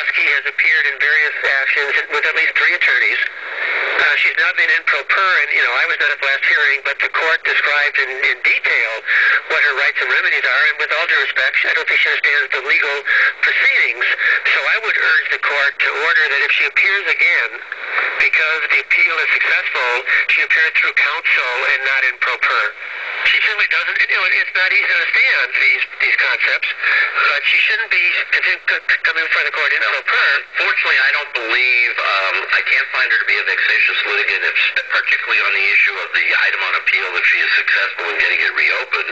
Koski has appeared in various actions with at least 3 attorneys. She's not been in pro per, and I was not at the last hearing, but the court described in detail what her rights and remedies are, and with all due respect, I don't think she understands the legal proceedings. So I would urge the court to order that if she appears again, because the appeal is successful, she appeared through counsel and not in pro per. She simply doesn't, it's not easy to understand these concepts, but she shouldn't be coming in front of the court in pro per. Fortunately, I don't believe, I can't find her to be a vexatious litigant, particularly on the issue of the item on appeal, if she is successful in getting it reopened,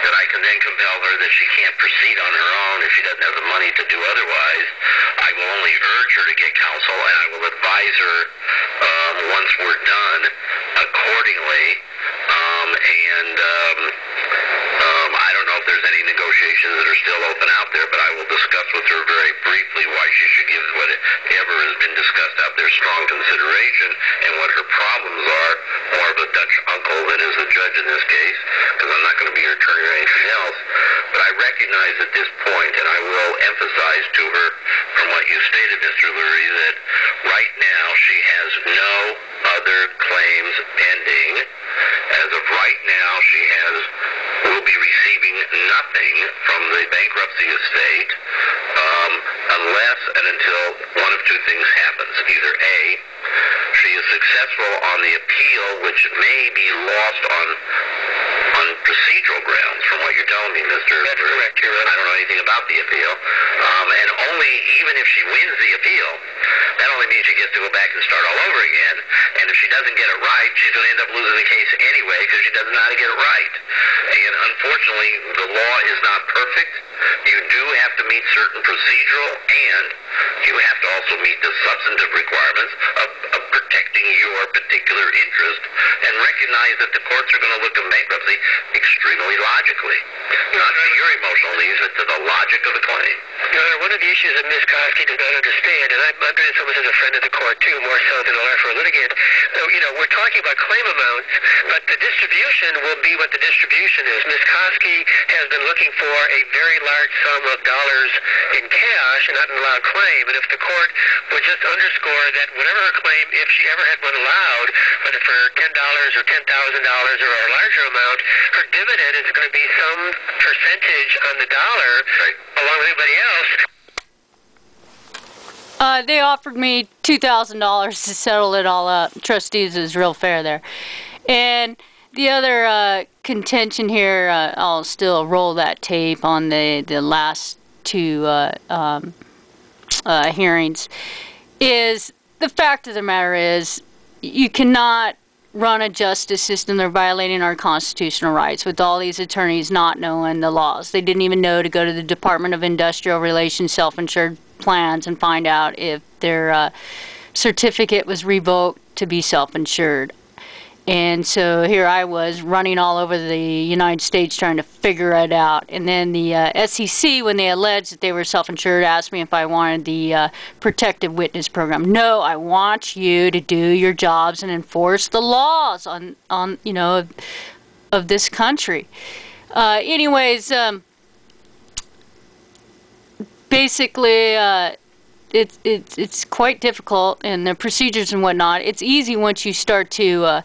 that I can then compel her that she can't proceed on her own if she doesn't have the money to do otherwise. I will only urge her to get counsel, and I will advise her once we're done accordingly. I don't know if there's any negotiations that are still open out there, but I will discuss with her very briefly why she should give whatever has been discussed out there strong consideration and what her problems are. More of a Dutch uncle than is the judge in this case, because I'm not going to be her attorney or anything else. But I recognize at this point, and I will emphasize to her from what you stated, Mr. Lurie, that right now she has no other claims pending. As of right now, she will be receiving nothing from the bankruptcy estate unless and until one of 2 things happens. Either A, she is successful on the appeal, which may be lost on procedural grounds, from what you're telling me, Mr. That's correct. I don't know anything about the appeal. And even if she wins the appeal, that only means she gets to go back and start all over again. And if she doesn't get it right, she's going to end up losing the case anyway because she doesn't know how to get it right. And unfortunately, the law is not perfect. You do have to meet certain procedural, and you have to also meet the substantive requirements of protecting your particular interest, and recognize that the courts are going to look at bankruptcy extremely logically. Not to your emotional needs, but to the logic of the claim. One of the issues that Ms. Koski does not understand, and I'm doing this almost as a friend of the court too, more so than a lawyer for a litigant, we're talking about claim amounts, but the distribution will be what the distribution is. Ms. Koski has been looking for a very large sum of dollars in cash and not an allowed claim, and if the court would just underscore that whatever her claim, if she ever had one allowed, whether for $10 or $10,000 or a larger amount, her dividend is going to be some percentage on the dollar, right, along with everybody else. They offered me $2,000 to settle it all up. Trustees is real fair there. And the other contention here, I'll still roll that tape on the last 2 hearings, is the fact of the matter is you cannot run a justice system. They're violating our constitutional rights with all these attorneys not knowing the laws. They didn't even know to go to the Department of Industrial Relations self-insured plans and find out if their certificate was revoked to be self-insured. And so here I was running all over the United States trying to figure it out. And then the SEC, when they alleged that they were self-insured, asked me if I wanted the protective witness program. No, I want you to do your jobs and enforce the laws on of this country. Basically, it's quite difficult, and the procedures and whatnot. It's easy once you start to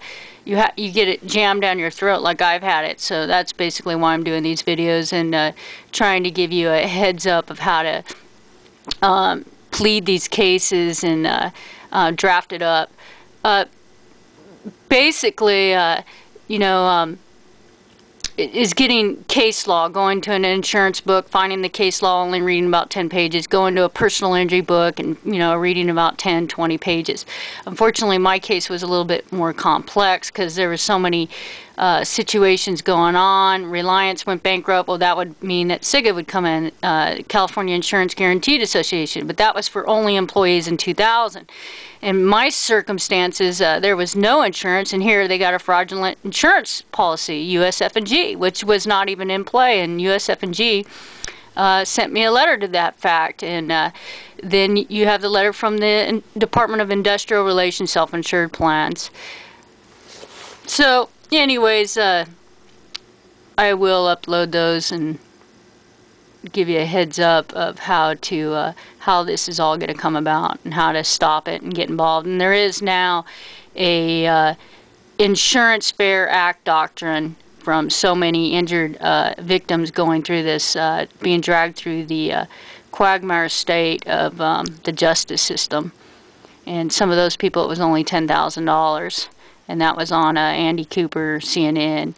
you get it jammed down your throat like I've had it. So that's basically why I'm doing these videos and trying to give you a heads up of how to plead these cases and draft it up. Basically, is getting case law, going to an insurance book, finding the case law, only reading about 10 pages, going to a personal injury book and, reading about 10, 20 pages. Unfortunately, my case was a little bit more complex because there were so many situations going on. Reliance went bankrupt. Well, that would mean that SIGA would come in, California Insurance Guaranteed Association, but that was for only employees in 2000. In my circumstances, there was no insurance, and here they got a fraudulent insurance policy, USF G, which was not even in play, and USF G sent me a letter to that fact. And then you have the letter from the Department of Industrial Relations self-insured plans. So, anyways, I will upload those and give you a heads up of how this is all going to come about and how to stop it and get involved. And there is now a Insurance Fair Act doctrine from so many injured victims going through this, being dragged through the quagmire state of the justice system. And some of those people, it was only $10,000, and that was on Andy Cooper, CNN.